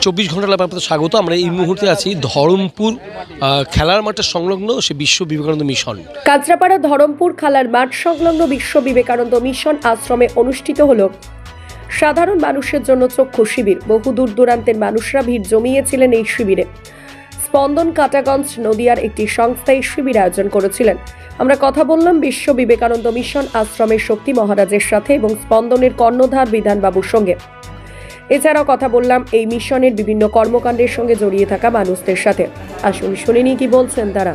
24 ঘন্টা লাইভে আপনাদের স্বাগত। আমরা এই মুহূর্তে আছি ধরমপুর খেলার মাঠের সংলগ্ন সে বিশ্ব বিবেকানন্দ মিশন। কাঁচরাপাড়া ধরমপুর খেলার মাঠ সংলগ্ন বিশ্ব বিবেকানন্দ মিশন আশ্রমে অনুষ্ঠিত হলো সাধারণ মানুষের জন্য চক্ষু শিবির। বহু দূর দূরান্তের মানুষরা ভিড় জমিয়েছিলেন এই শিবিরে। স্পন্দন কাটাগঞ্জ নদিয়ার একটি সংস্থা এই শিবির আয়োজন করেছিলেন। আমরা কথা বললাম বিশ্ব বিবেকানন্দ মিশন আশ্রমের শক্তি মহারাজের সাথে এবং স্পন্দনের কর্ণধার বিধানবাবুর সঙ্গে। এছাড়াও কথা বললাম এই মিশনের বিভিন্ন কর্মকাণ্ডের সঙ্গে জড়িয়ে থাকা মানুষদের সাথে। আসুন শুনিনি কি বলছেন তারা।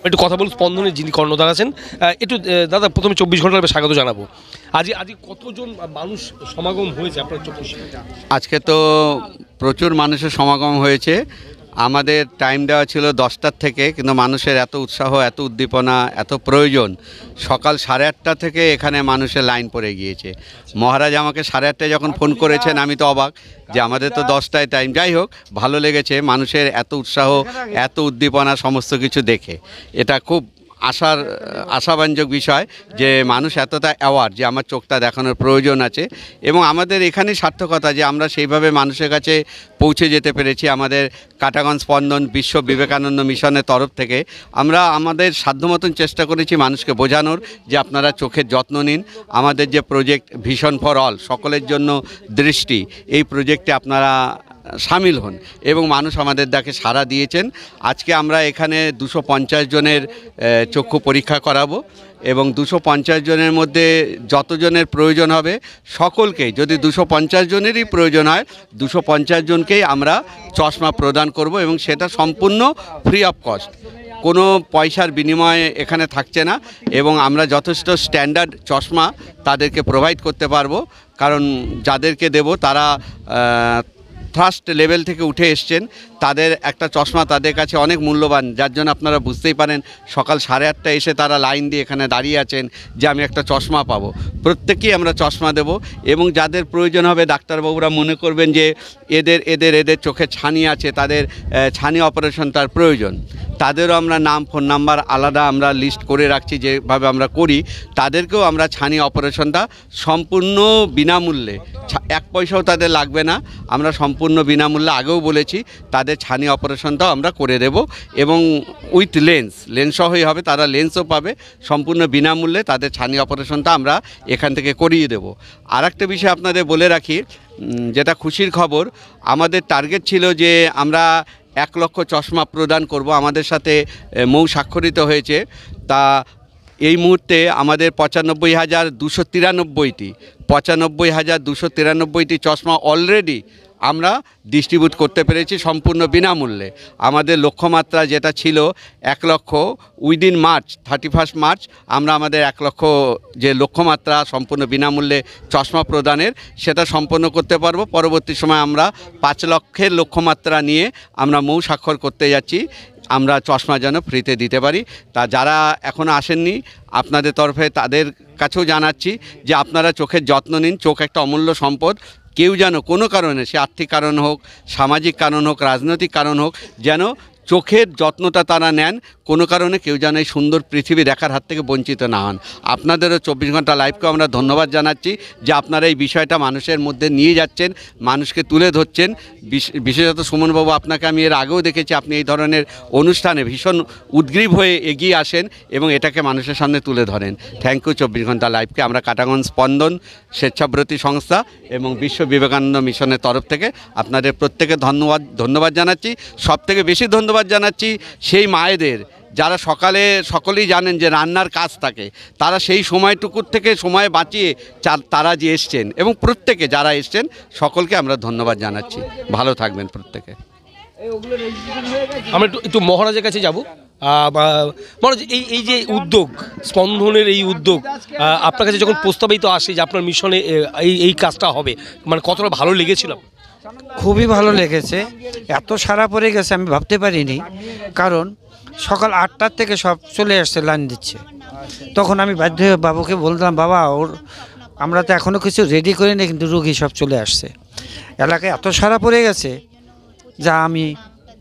একটু কথা বলুন স্পন্দনের যিনি কর্ণধার আছেন। একটু দাদা প্রথমে 24 ঘন্টা লাইভে স্বাগত জানাবো। আজ কতজন মানুষ সমাগম হয়েছে আপনার চোখে? আজকে তো প্রচুর মানুষের সমাগম হয়েছে। আমাদের টাইম দেওয়া ছিল 10টার থেকে, কিন্তু মানুষের এত উৎসাহ, এত উদ্দীপনা, এত প্রয়োজন, সকাল 8:30 থেকে এখানে মানুষের লাইন পড়ে গিয়েছে। মহারাজ আমাকে 8:30টায় যখন ফোন করেছেন আমি তো অবাক যে আমাদের তো 10টায় টাইম। যাই হোক, ভালো লেগেছে মানুষের এত উৎসাহ, এত উদ্দীপনা সমস্ত কিছু দেখে। এটা খুব আশাব্যঞ্জক বিষয় যে মানুষ এতটা অ্যাওয়ার যে আমার চোখটা দেখানোর প্রয়োজন আছে, এবং আমাদের এখানেই সার্থকতা যে আমরা সেইভাবে মানুষের কাছে পৌঁছে যেতে পেরেছি। আমাদের কাটাগঞ্জ স্পন্দন বিশ্ব বিবেকানন্দ মিশনের তরফ থেকে আমরা আমাদের সাধ্যমতন চেষ্টা করেছি মানুষকে বোঝানোর যে আপনারা চোখের যত্ন নিন। আমাদের যে প্রজেক্ট ভিশন ফর অল, সকলের জন্য দৃষ্টি, এই প্রজেক্টে আপনারা সামিল হন, এবং মানুষ আমাদের ডাকে সাড়া দিয়েছেন। আজকে আমরা এখানে 250 জনের চক্ষু পরীক্ষা করাবো, এবং 250 জনের মধ্যে যতজনের প্রয়োজন হবে সকলকেই, যদি 250 জনেরই প্রয়োজন হয় 250 জনকেই আমরা চশমা প্রদান করব, এবং সেটা সম্পূর্ণ ফ্রি অফ কস্ট, কোনো পয়সার বিনিময়ে এখানে থাকছে না। এবং আমরা যথেষ্ট স্ট্যান্ডার্ড চশমা তাদেরকে প্রোভাইড করতে পারবো, কারণ যাদেরকে দেব তারা ফার্স্ট লেভেল থেকে উঠে এসছেন। তাদের একটা চশমা তাদের কাছে অনেক মূল্যবান, যার জন্য আপনারা বুঝতেই পারেন সকাল 8:30টায় এসে তারা লাইন দিয়ে এখানে দাঁড়িয়ে আছেন যে আমি একটা চশমা পাবো। প্রত্যেকেই আমরা চশমা দেব, এবং যাদের প্রয়োজন হবে ডাক্তারবাবুরা মনে করবেন যে এদের চোখে ছানি আছে, তাদের ছানি অপারেশন তার প্রয়োজন, তাদেরও আমরা নাম, ফোন নাম্বার আলাদা আমরা লিস্ট করে রাখছি যেভাবে আমরা করি। তাদেরকেও আমরা ছানি অপারেশনটা সম্পূর্ণ বিনামূল্যে, 1 পয়সাও তাদের লাগবে না, আমরা সম্পূর্ণ বিনামূল্যে আগেও বলেছি তাদের ছানি অপারেশনটাও আমরা করে দেব, এবং উইথ লেন্স সহই হবে, তারা লেন্সও পাবে। সম্পূর্ণ বিনামূল্যে তাদের ছানি অপারেশনটা আমরা এখান থেকে করিয়ে দেব। আর একটা বিষয় আপনাদের বলে রাখি, যেটা খুশির খবর, আমাদের টার্গেট ছিল যে আমরা 1 লক্ষ চশমা প্রদান করব। আমাদের সাথে মৌ স্বাক্ষরিত হয়েছে, তা এই মুহূর্তে আমাদের 95,293টি চশমা অলরেডি আমরা ডিস্ট্রিবিউট করতে পেরেছি সম্পূর্ণ বিনামূল্যে। আমাদের লক্ষ্যমাত্রা যেটা ছিল 1 লক্ষ, উইদিন মার্চ 31 মার্চ আমরা আমাদের 1 লক্ষ যে লক্ষ্যমাত্রা সম্পূর্ণ বিনামূল্যে চশমা প্রদানের, সেটা সম্পন্ন করতে পারবো। পরবর্তী সময় আমরা 5 লক্ষের লক্ষ্যমাত্রা নিয়ে আমরা মৌ স্বাক্ষর করতে যাচ্ছি, আমরা চশমা যেন ফ্রিতে দিতে পারি। তা যারা এখনও আসেননি আপনাদের তরফে তাদের কাছেও জানাচ্ছি যে আপনারা চোখের যত্ন নিন। চোখ একটা অমূল্য সম্পদ, কেউ যেন কোনো কারণে, সে আর্থিক কারণ হোক, সামাজিক কারণ হোক, রাজনৈতিক কারণ হোক, যেন চোখের যত্নটা তারা নেন, কোনো কারণে কেউ যেন এই সুন্দর পৃথিবী দেখার হাত থেকে বঞ্চিত না হন। আপনাদেরও 24 ঘন্টা লাইভকে আমরা ধন্যবাদ জানাচ্ছি যে আপনারা এই বিষয়টা মানুষের মধ্যে নিয়ে যাচ্ছেন, মানুষকে তুলে ধরছেন। বিশেষত সুমনবাবু, আপনাকে আমি এর আগেও দেখেছি, আপনি এই ধরনের অনুষ্ঠানে ভীষণ উদ্গ্রীব হয়ে এগিয়ে আসেন এবং এটাকে মানুষের সামনে তুলে ধরেন। থ্যাংক ইউ 24 ঘন্টা লাইভকে। আমরা কাটাগঞ্জ স্পন্দন স্বেচ্ছাব্রতী সংস্থা এবং বিশ্ব বিবেকানন্দ মিশনের তরফ থেকে আপনাদের প্রত্যেকে ধন্যবাদ জানাচ্ছি। সবথেকে বেশি ধন্যবাদ জানাচ্ছি সেই মায়েদের, যারা সকলেই জানেন যে রান্নার কাজ থাকে, তারা সেই সময়টুকুর থেকে সময় বাঁচিয়ে তারা যে এসছেন, এবং প্রত্যেকে যারা এসছেন সকলকে আমরা ধন্যবাদ জানাচ্ছি। ভালো থাকবেন প্রত্যেকে। আমরা একটু মহারাজের কাছে যাব। মহারাজ, এই যে উদ্যোগ, স্পন্দনের এই উদ্যোগ আপনার কাছে যখন প্রস্তাবিত আসে যে আপনার মিশনে এই কাজটা হবে, মানে কতটা ভালো লেগেছিল? খুবই ভালো লেগেছে। এত সারা পড়ে গেছে আমি ভাবতে পারিনি, কারণ সকাল 8টার থেকে সব চলে আসছে, লাইন দিচ্ছে। তখন আমি বাধ্য হয়ে বাবুকে বললাম, বাবা আমরা তো এখনও কিছু রেডি করিনি, কিন্তু রুগী সব চলে আসছে। এলাকায় এত সারা পড়ে গেছে যা আমি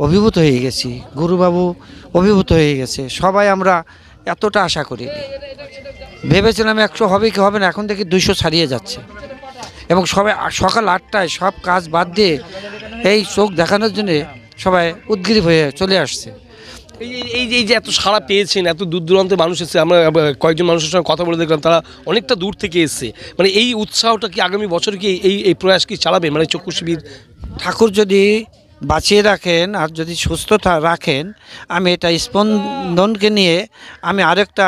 অভিভূত হয়ে গেছি, গুরুবাবু অভিভূত হয়ে গেছে। সবাই আমরা এতটা আশা করিনি, ভেবেছিলাম 100 হবে কি হবে না, এখন থেকে 200 ছাড়িয়ে যাচ্ছে। এবং সবাই সকাল 8টায় সব কাজ বাদ দিয়ে এই চোখ দেখানোর জন্য সবাই উদ্গ্রীব হয়ে চলে আসছে। এই যে এত সাড়া পেয়েছেন, এত দূর দূরান্তের মানুষ এসেছে, আমরা কয়েকজন মানুষের সঙ্গে কথা বলে দেখলাম তারা অনেকটা দূর থেকে এসছে। মানে এই উৎসাহটা কি আগামী বছর কি এই প্রয়াস কি চালাবে, মানে চক্ষু শিবির? ঠাকুর যদি বাঁচিয়ে রাখেন আর যদি সুস্থ রাখেন, আমি এটা স্পন্দনকে নিয়ে আমি আরেকটা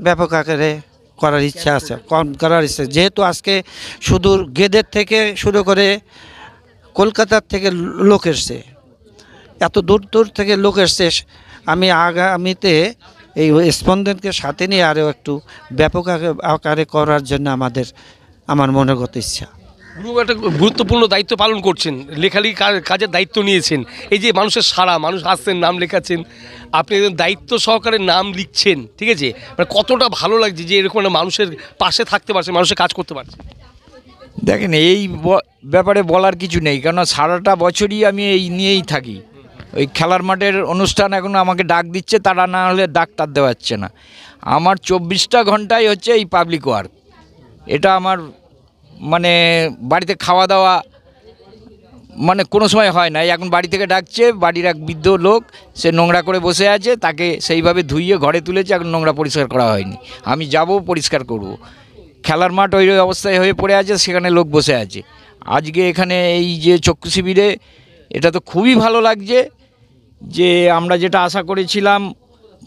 ব্যাপক আকারে করার ইচ্ছা আছে, যেহেতু আজকে সুদূর গেদের থেকে শুরু করে কলকাতার থেকে লোক এসছে, এত দূর দূর থেকে লোক এসছে। আমি আগামীতে এই স্পন্দনকে সাথে নিয়ে আরও একটু ব্যাপক আকারে করার জন্য আমার মনোগত ইচ্ছা। গুরু একটা গুরুত্বপূর্ণ দায়িত্ব পালন করছেন, লেখালেখি কাজের দায়িত্ব নিয়েছেন। এই যে মানুষের সারা, মানুষ আসছেন, নাম লেখাচ্ছেন, আপনি দায়িত্ব সহকারে নাম লিখছেন, ঠিক আছে, মানে কতটা ভালো লাগছে যে এরকম একটা মানুষের পাশে থাকতে পারছে, মানুষের কাজ করতে পারছে। দেখেন, এই ব্যাপারে বলার কিছু নেই, কারণ সারাটা বছরই আমি এই নিয়েই থাকি। ওই খেলার মাঠের অনুষ্ঠান এখন আমাকে ডাক দিচ্ছে, তারা না হলে ডাক্তার দেওয়াচ্ছে না। আমার 24টা ঘন্টাই হচ্ছে এই পাবলিক ওয়ার্ক। এটা আমার মানে বাড়িতে খাওয়া দাওয়া মানে কোনো সময় হয় না। এখন বাড়ি থেকে ডাকছে, বাড়ির এক বৃদ্ধ লোক, সে নোংরা করে বসে আছে, তাকে সেইভাবে ধুইয়ে ঘরে তুলেছে, এখন নোংরা পরিষ্কার করা হয়নি। আমি যাব, পরিষ্কার করব। খেলার মাঠ ওই অবস্থায় হয়ে পড়ে আছে, সেখানে লোক বসে আছে। আজকে এখানে এই যে চক্ষু শিবিরে, এটা তো খুবই ভালো লাগছে যে আমরা যেটা আশা করেছিলাম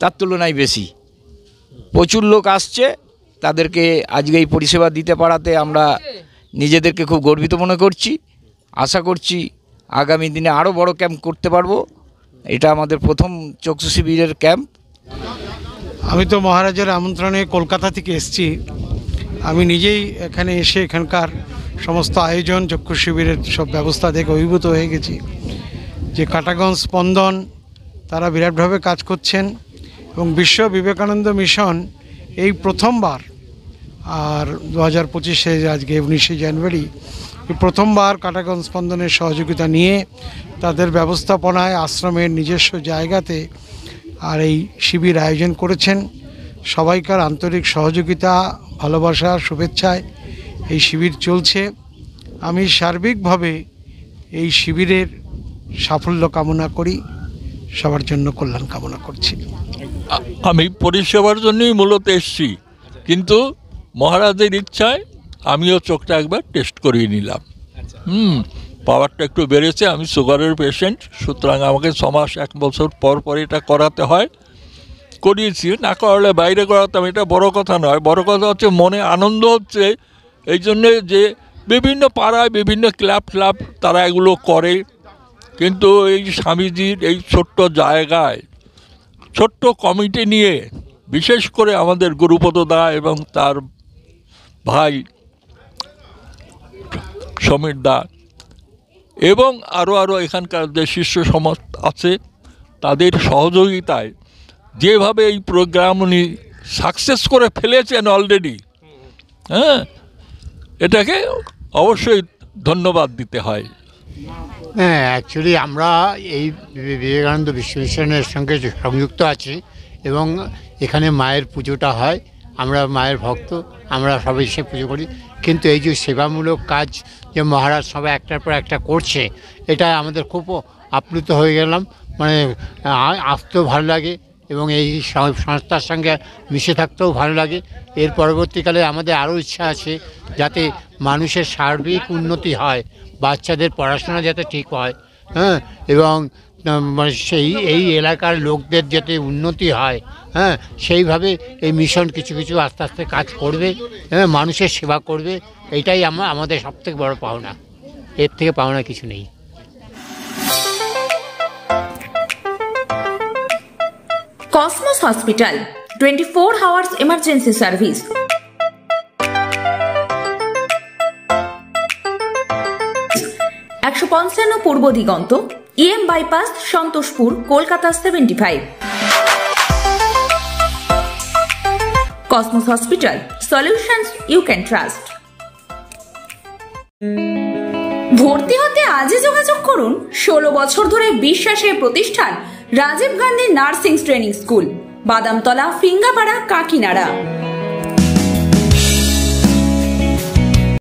তার তুলনায় বেশি প্রচুর লোক আসছে। তাদেরকে আজকে এই পরিষেবা দিতে পারাতে আমরা নিজেদেরকে খুব গর্বিত মনে করছি। আশা করছি আগামী দিনে আরও বড় ক্যাম্প করতে পারবো। এটা আমাদের প্রথম চক্ষু শিবিরের ক্যাম্প। আমি তো মহারাজের আমন্ত্রণে কলকাতা থেকে এসেছি। আমি নিজেই এখানে এসে এখানকার সমস্ত আয়োজন, চক্ষু শিবিরের সব ব্যবস্থা দেখে অভিভূত হয়ে গেছি যে কাটাগঞ্জ স্পন্দন তারা বিরাটভাবে কাজ করছেন, এবং বিশ্ব বিবেকানন্দ মিশন এই প্রথমবার, আর 2025-এ আজকে 19শে জানুয়ারি এই প্রথমবার কাটাগঞ্জ স্পন্দনের সহযোগিতা নিয়ে তাদের ব্যবস্থাপনায় আশ্রমের নিজস্ব জায়গাতে আর এই শিবির আয়োজন করেছেন। সবাইকার আন্তরিক সহযোগিতা, ভালোবাসা, শুভেচ্ছায় এই শিবির চলছে। আমি সার্বিকভাবে এই শিবিরের সাফল্য কামনা করি, সবার জন্য কল্যাণ কামনা করছি। আমি পরিষেবার জন্যই মূলত এসেছি, কিন্তু মহারাজের ইচ্ছায় আমিও চোখটা একবার টেস্ট করিয়ে নিলাম। পাওয়ারটা একটু বেড়েছে। আমি সুগারের পেশেন্ট, সুতরাং আমাকে 6 মাস 1 বছর পর পর এটা করাতে হয়। করিয়েছি, না করালে বাইরে করাতাম, এটা বড় কথা নয়। বড় কথা হচ্ছে মনে আনন্দ হচ্ছে এই জন্যে যে বিভিন্ন পাড়ায় বিভিন্ন ক্লাব তারা এগুলো করে, কিন্তু এই স্বামীজির এই ছোট্ট জায়গায় ছোট্ট কমিটি নিয়ে, বিশেষ করে আমাদের গুরুপদ দা এবং তার ভাই সমীর দা এবং আরও এখানকার যে শিষ্য সমাজ আছে, তাদের সহযোগিতায় যেভাবে এই প্রোগ্রাম উনি সাকসেস করে ফেলেছেন অলরেডি, এটাকে অবশ্যই ধন্যবাদ দিতে হয়। হ্যাঁ, অ্যাকচুয়ালি আমরা এই বিবেকানন্দ বিশ্ব মিশনের সঙ্গে সংযুক্ত আছি এবং এখানে মায়ের পুজোটা হয়। আমরা মায়ের ভক্ত, আমরা সবাই এসে পুজো করি। কিন্তু এই যে সেবামূলক কাজ যে মহারাজ সবাই একটার পর একটা করছে, এটা আমাদের খুব আপ্লুত হয়ে গেলাম। মানে আসতেও ভালো লাগে এবং এই সংস্থার সঙ্গে মিশে থাকতেও ভালো লাগে। এর পরবর্তীকালে আমাদের আরও ইচ্ছা আছে যাতে মানুষের সার্বিক উন্নতি হয়, বাচ্চাদের পড়াশোনা যাতে ঠিক হয়, হ্যাঁ, এবং মানে এই এলাকার লোকদের যাতে উন্নতি হয়, হ্যাঁ, সেইভাবে এই মিশন কিছু কিছু আস্তে আস্তে কাজ করবে, হ্যাঁ, মানুষের সেবা করবে। এইটাই আমাদের সবথেকে বড় পাওনা, এর থেকে পাওনা কিছু নেই। Cosmos hospital 24 hours emergency service. Purba Diganta, EM bypass, Santoshpur, Kolkata 75। Cosmos hospital, solutions you can trust. ভর্তি হতে আজই যোগাযোগ করুন 16 বছর ধরে বিশ্বাসের প্রতিষ্ঠান Rajiv Gandhi nursing training school, Badamtala, Phingapara, Kakinara.